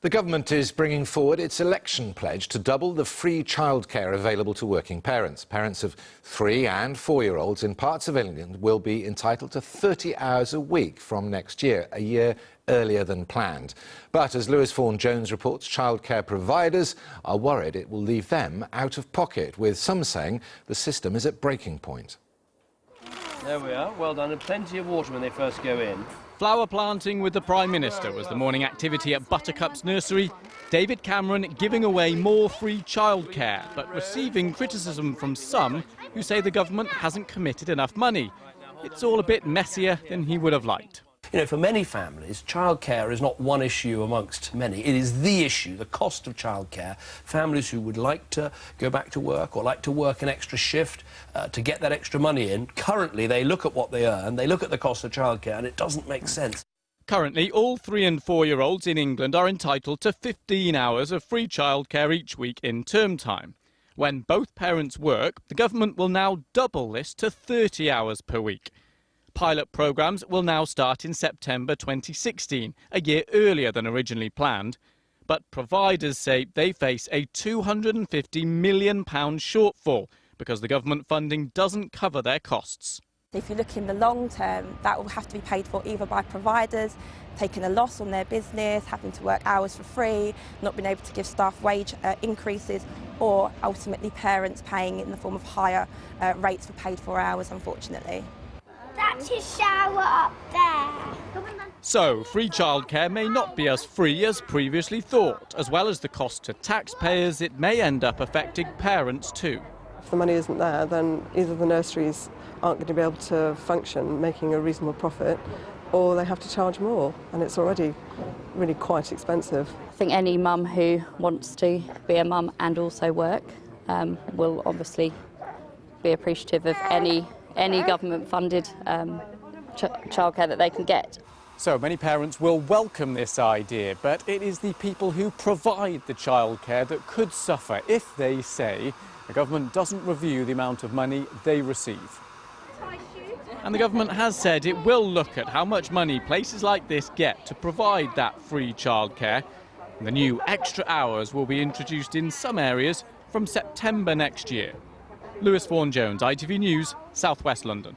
The government is bringing forward its election pledge to double the free childcare available to working parents. Parents of 3- and 4-year-olds in parts of England will be entitled to 30 hours a week from next year, a year earlier than planned. But as Lewis Vaughan-Jones reports, childcare providers are worried it will leave them out of pocket, with some saying the system is at breaking point. There we are, well done, and plenty of water when they first go in. Flower planting with the Prime Minister was the morning activity at Buttercup's nursery. David Cameron giving away more free childcare, but receiving criticism from some who say the government hasn't committed enough money. It's all a bit messier than he would have liked. You know, for many families, childcare is not one issue amongst many. It is the issue, the cost of childcare. Families who would like to go back to work or like to work an extra shift to get that extra money in, currently they look at what they earn, they look at the cost of childcare, and it doesn't make sense. Currently, all 3- and 4-year-olds in England are entitled to 15 hours of free childcare each week in term time. When both parents work, the government will now double this to 30 hours per week. Pilot programmes will now start in September 2016, a year earlier than originally planned. But providers say they face a £250 million shortfall because the government funding doesn't cover their costs. If you look in the long term, that will have to be paid for either by providers taking a loss on their business, having to work hours for free, not being able to give staff wage increases, or ultimately parents paying in the form of higher rates for paid-for hours, unfortunately. That's his shower up there. So, free childcare may not be as free as previously thought. As well as the cost to taxpayers, it may end up affecting parents too. If the money isn't there, then either the nurseries aren't going to be able to function, making a reasonable profit, or they have to charge more, and it's already really quite expensive. I think any mum who wants to be a mum and also work will obviously be appreciative of any government-funded childcare that they can get. So many parents will welcome this idea, but it is the people who provide the childcare that could suffer if they say the government doesn't review the amount of money they receive. And the government has said it will look at how much money places like this get to provide that free childcare. The new extra hours will be introduced in some areas from September next year. Lewis Vaughan-Jones, ITV News, South West London.